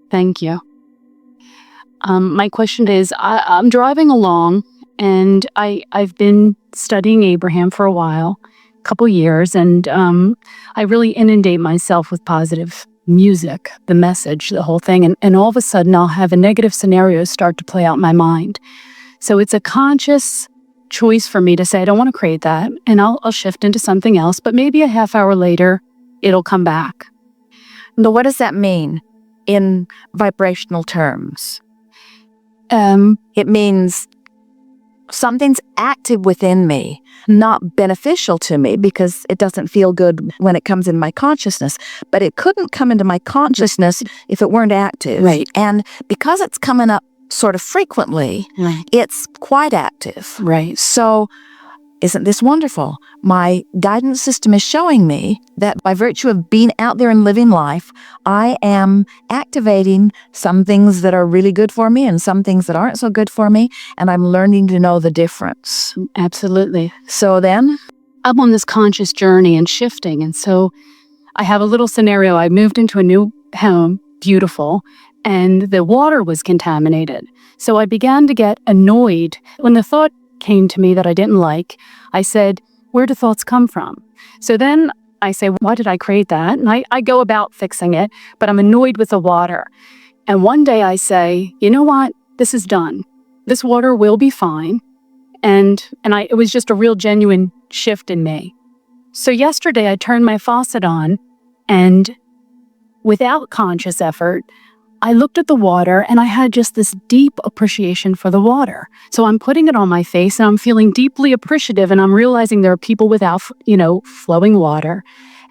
Thank you. My question is, I'm driving along, and I've been studying Abraham for a while, a couple years, and I really inundate myself with positive music, the message, the whole thing, and all of a sudden I'll have a negative scenario start to play out in my mind. So it's a conscious choice for me to say, I don't want to create that, and I'll shift into something else, but maybe a half hour later, it'll come back. Now, what does that mean in vibrational terms? It means something's active within me, not beneficial to me because it doesn't feel good when it comes in my consciousness, but it couldn't come into my consciousness if it weren't active. Right. And because it's coming up sort of frequently, Right. it's quite active. Right. So isn't this wonderful? My guidance system is showing me that by virtue of being out there and living life, I am activating some things that are really good for me and some things that aren't so good for me, and I'm learning to know the difference. Absolutely. So then, I'm on this conscious journey and shifting, and so I have a little scenario. I moved into a new home, beautiful, and the water was contaminated. So I began to get annoyed when the thought came to me that I didn't like. I said, where do thoughts come from? So then I say, why did I create that? And I go about fixing it, but I'm annoyed with the water. And one day I say, you know what? This is done. This water will be fine. And it was just a real genuine shift in me. So yesterday I turned my faucet on, and without conscious effort, I looked at the water and I had just this deep appreciation for the water. So I'm putting it on my face and I'm feeling deeply appreciative, and I'm realizing there are people without, flowing water.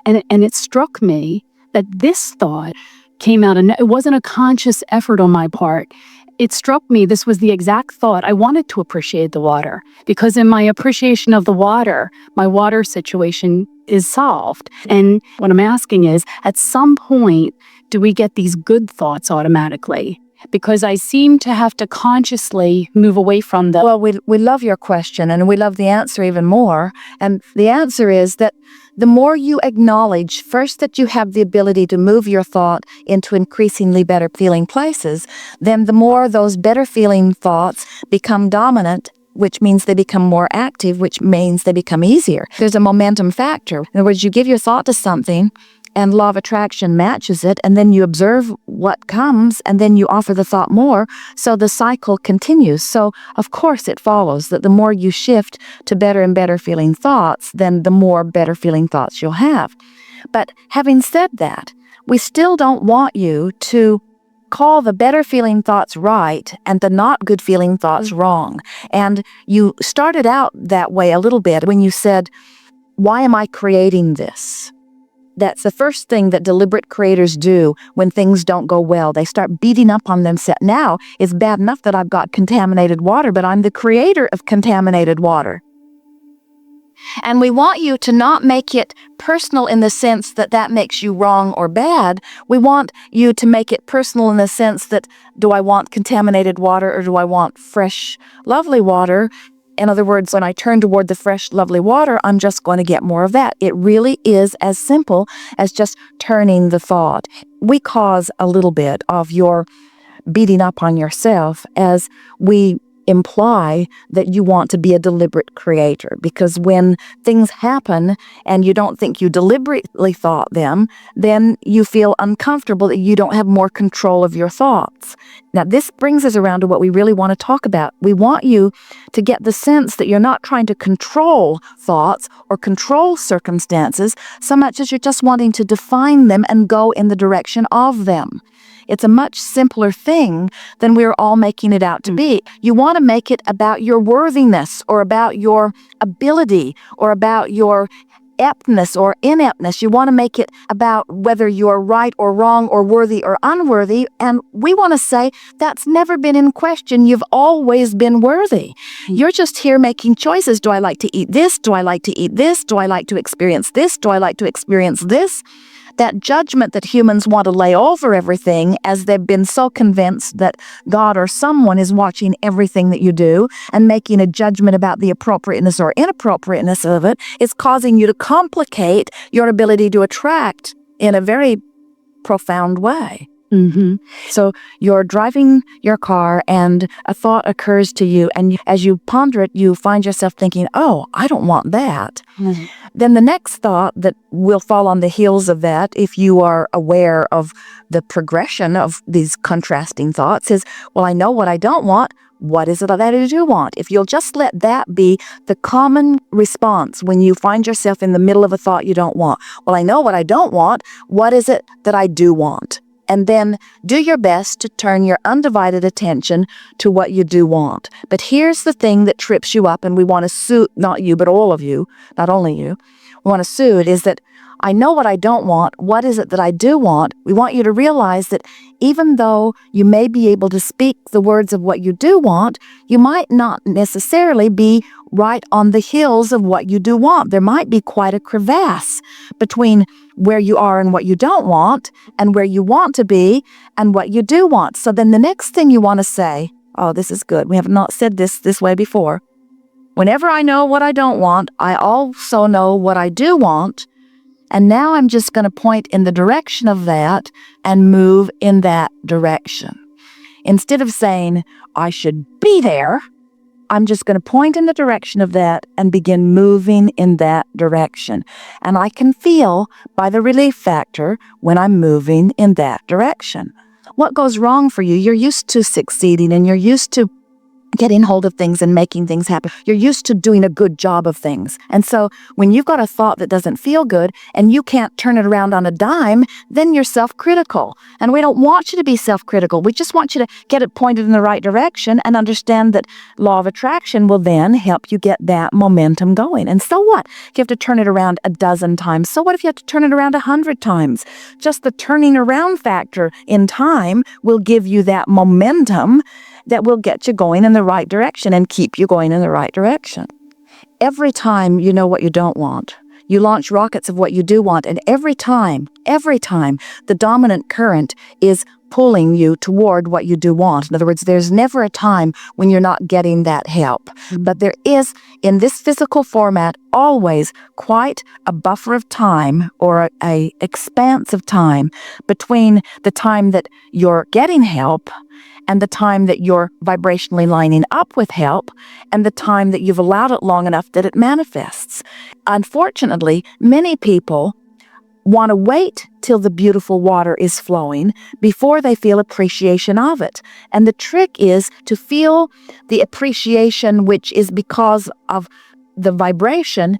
And it struck me that this thought came out, and it wasn't a conscious effort on my part. It struck me this was the exact thought. I wanted to appreciate the water because in my appreciation of the water, my water situation is solved. And what I'm asking is, at some point, do we get these good thoughts automatically? Because I seem to have to consciously move away from them. well, we love your question, and we love the answer even more. And the answer is that the more you acknowledge, first, that you have the ability to move your thought into increasingly better feeling places, then the more those better feeling thoughts become dominant, which means they become more active, which means they become easier. There's a momentum factor. In other words, you give your thought to something, and law of attraction matches it, and then you observe what comes, and then you offer the thought more, so the cycle continues. So, of course, it follows that the more you shift to better and better feeling thoughts, then the more better feeling thoughts you'll have. But having said that, we still don't want you to call the better feeling thoughts right and the not good feeling thoughts wrong. And you started out that way a little bit when you said, why am I creating this? That's the first thing that deliberate creators do when things don't go well. They start beating up on themselves. Now, it's bad enough that I've got contaminated water, but I'm the creator of contaminated water. And we want you to not make it personal in the sense that that makes you wrong or bad. We want you to make it personal in the sense that, do I want contaminated water or do I want fresh, lovely water? In other words, when I turn toward the fresh, lovely water, I'm just going to get more of that. It really is as simple as just turning the thought. We cause a little bit of your beating up on yourself as we imply that you want to be a deliberate creator, because when things happen and you don't think you deliberately thought them, then you feel uncomfortable that you don't have more control of your thoughts. Now, this brings us around to what we really want to talk about. We want you to get the sense that you're not trying to control thoughts or control circumstances so much as you're just wanting to define them and go in the direction of them. It's a much simpler thing than we're all making it out to be. You want to make it about your worthiness or about your ability or about your aptness or ineptness. You want to make it about whether you're right or wrong or worthy or unworthy. And we want to say that's never been in question. You've always been worthy. You're just here making choices. Do I like to eat this? Do I like to eat this? Do I like to experience this? Do I like to experience this? That judgment that humans want to lay over everything as they've been so convinced that God or someone is watching everything that you do and making a judgment about the appropriateness or inappropriateness of it is causing you to complicate your ability to attract in a very profound way. Mm-hmm. So you're driving your car and a thought occurs to you, and as you ponder it, you find yourself thinking, oh, I don't want that. Mm-hmm. Then the next thought that will fall on the heels of that, if you are aware of the progression of these contrasting thoughts, is, well, I know what I don't want. What is it that I do want? If you'll just let that be the common response when you find yourself in the middle of a thought you don't want. Well, I know what I don't want. What is it that I do want? And then do your best to turn your undivided attention to what you do want. But here's the thing that trips you up, and we want to sue, not you, but all of you, not only you, we want to sue it, is that I know what I don't want. What is it that I do want? We want you to realize that even though you may be able to speak the words of what you do want, you might not necessarily be right on the heels of what you do want. There might be quite a crevasse between where you are and what you don't want, and where you want to be and what you do want. So then the next thing you want to say, oh, this is good. We have not said this way before. Whenever I know what I don't want, I also know what I do want. And now I'm just going to point in the direction of that and move in that direction. Instead of saying, I should be there, I'm just going to point in the direction of that and begin moving in that direction. And I can feel by the relief factor when I'm moving in that direction. What goes wrong for you? You're used to succeeding, and you're used to getting hold of things and making things happen. You're used to doing a good job of things. And so when you've got a thought that doesn't feel good and you can't turn it around on a dime, then you're self-critical. And we don't want you to be self-critical. We just want you to get it pointed in the right direction and understand that law of attraction will then help you get that momentum going. And so what? If you have to turn it around a dozen times, so what if you have to turn it around 100 times? Just the turning around factor in time will give you that momentum that will get you going in the right direction and keep you going in the right direction. Every time you know what you don't want, you launch rockets of what you do want, and every time, the dominant current is pulling you toward what you do want. In other words, there's never a time when you're not getting that help. But there is, in this physical format, always quite a buffer of time, or a expanse of time, between the time that you're getting help and the time that you're vibrationally lining up with help, and the time that you've allowed it long enough that it manifests. Unfortunately, many people want to wait till the beautiful water is flowing before they feel appreciation of it. And the trick is to feel the appreciation, which is because of the vibration,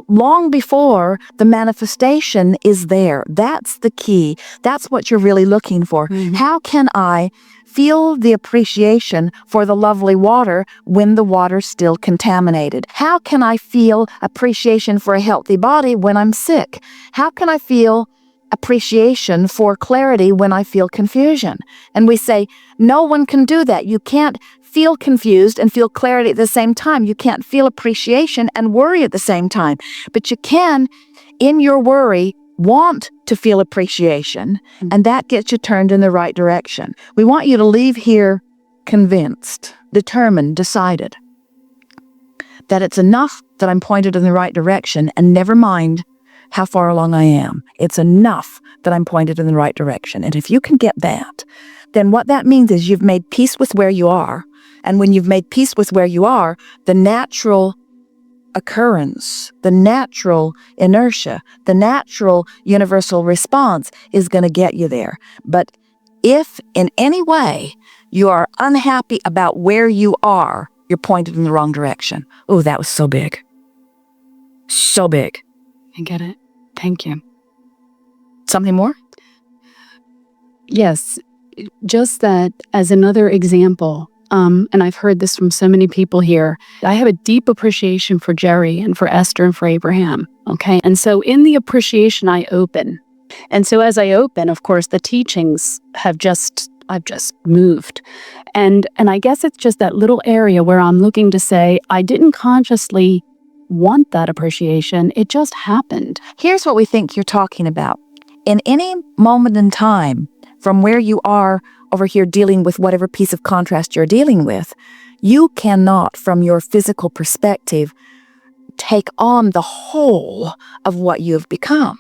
long before the manifestation is there. That's the key. That's what you're really looking for. Mm-hmm. How can I feel the appreciation for the lovely water when the water's still contaminated? How can I feel appreciation for a healthy body when I'm sick? How can I feel appreciation for clarity when I feel confusion? And we say, no one can do that. You can't feel confused and feel clarity at the same time. You can't feel appreciation and worry at the same time. But you can, in your worry, want to feel appreciation, and that gets you turned in the right direction. We want you to leave here convinced, determined, decided that it's enough that I'm pointed in the right direction, and never mind how far along I am. It's enough that I'm pointed in the right direction. And if you can get that, then what that means is you've made peace with where you are. And when you've made peace with where you are, the natural occurrence, the natural inertia, the natural universal response is going to get you there. But if in any way you are unhappy about where you are, you're pointed in the wrong direction. Oh, that was so big. So big. I get it. Thank you. Something more? Yes. Just that as another example, and I've heard this from so many people here, I have a deep appreciation for Jerry and for Esther and for Abraham, okay? And so in the appreciation, I open. And so as I open, of course, the teachings I've just moved. And I guess it's just that little area where I'm looking to say, I didn't consciously want that appreciation. It just happened. Here's what we think you're talking about. In any moment in time, from where you are over here dealing with whatever piece of contrast you're dealing with, you cannot, from your physical perspective, take on the whole of what you've become.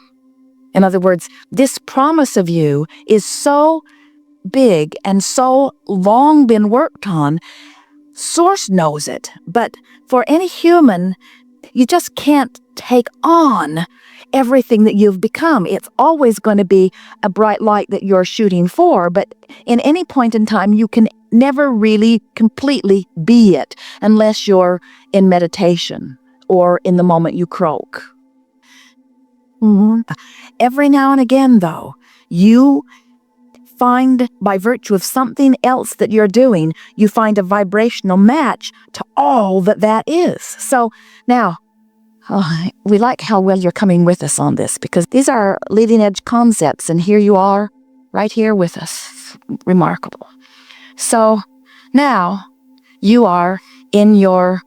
In other words, this promise of you is so big and so long been worked on, Source knows it. But for any human, you just can't take on everything that you've become. It's always going to be a bright light that you're shooting for, but in any point in time, you can never really completely be it unless you're in meditation or in the moment you croak. Every now and again, though, you find, by virtue of something else that you're doing, you find a vibrational match to all that that is. So now, we like how well you're coming with us on this, because these are leading edge concepts, and here you are, right here with us. Remarkable. So now you are in your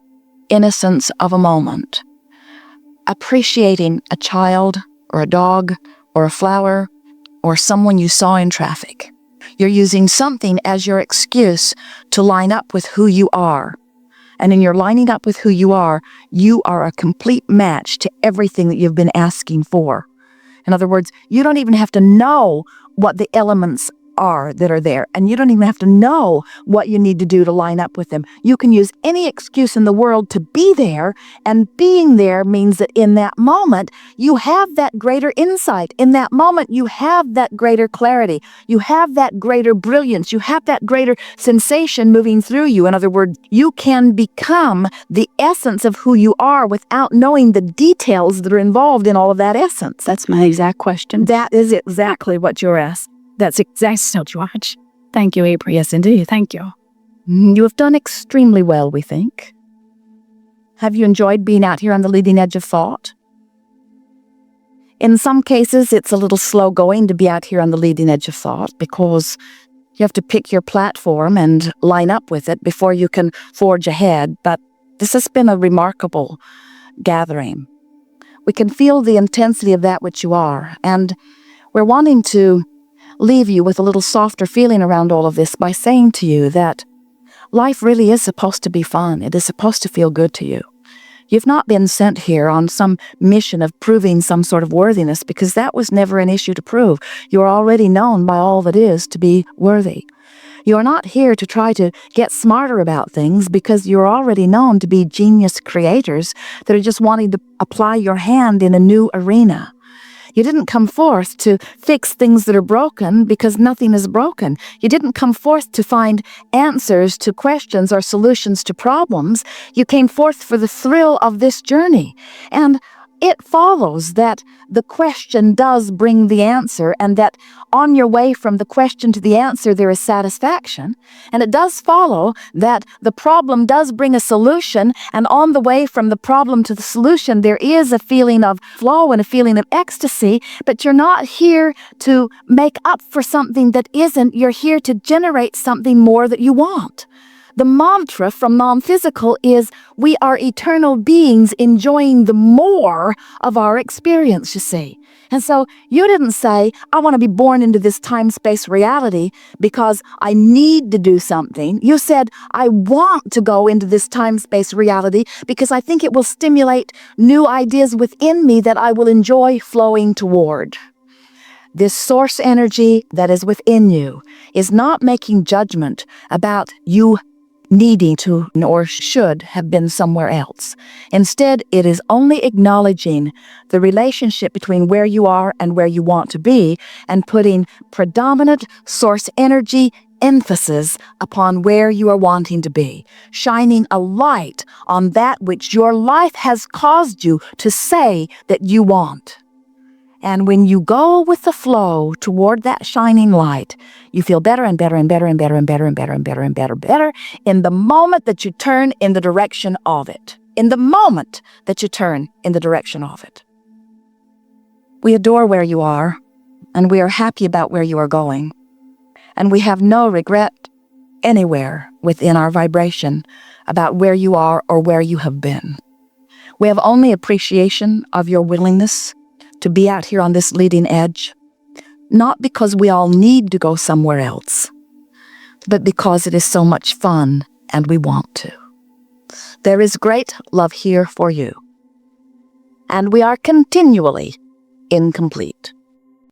innocence of a moment, appreciating a child or a dog or a flower or someone you saw in traffic. You're using something as your excuse to line up with who you are. And in your lining up with who you are a complete match to everything that you've been asking for. In other words, you don't even have to know what the elements are that are there, and you don't even have to know what you need to do to line up with them. You can use any excuse in the world to be there, and being there means that in that moment, you have that greater insight. In that moment, you have that greater clarity. You have that greater brilliance. You have that greater sensation moving through you. In other words, you can become the essence of who you are without knowing the details that are involved in all of that essence. That's my exact question. That is exactly what you're asked. That's exactly so, George. Thank you, April. Yes, indeed. Thank you. You have done extremely well, we think. Have you enjoyed being out here on the leading edge of thought? In some cases, it's a little slow going to be out here on the leading edge of thought, because you have to pick your platform and line up with it before you can forge ahead. But this has been a remarkable gathering. We can feel the intensity of that which you are, and we're wanting to leave you with a little softer feeling around all of this by saying to you that life really is supposed to be fun. It is supposed to feel good to you. You've not been sent here on some mission of proving some sort of worthiness, because that was never an issue to prove. You're already known by all that is to be worthy. You're not here to try to get smarter about things, because you're already known to be genius creators that are just wanting to apply your hand in a new arena. You didn't come forth to fix things that are broken, because nothing is broken. You didn't come forth to find answers to questions or solutions to problems. You came forth for the thrill of this journey. And it follows that the question does bring the answer, and that on your way from the question to the answer, there is satisfaction. And it does follow that the problem does bring a solution, and on the way from the problem to the solution, there is a feeling of flow and a feeling of ecstasy, but you're not here to make up for something that isn't. You're here to generate something more that you want. The mantra from non-physical is, we are eternal beings enjoying the more of our experience, you see. And so you didn't say, I want to be born into this time-space reality because I need to do something. You said, I want to go into this time-space reality because I think it will stimulate new ideas within me that I will enjoy flowing toward. This source energy that is within you is not making judgment about you needing to or should have been somewhere else. Instead, it is only acknowledging the relationship between where you are and where you want to be, and putting predominant source energy emphasis upon where you are wanting to be, shining a light on that which your life has caused you to say that you want. And when you go with the flow toward that shining light, you feel better and better and better and better and better and better and better and better and better in the moment that you turn in the direction of it. In the moment that you turn in the direction of it. We adore where you are, and we are happy about where you are going. And we have no regret anywhere within our vibration about where you are or where you have been. We have only appreciation of your willingness to be out here on this leading edge, not because we all need to go somewhere else, but because it is so much fun and we want to. There is great love here for you, and we are continually incomplete.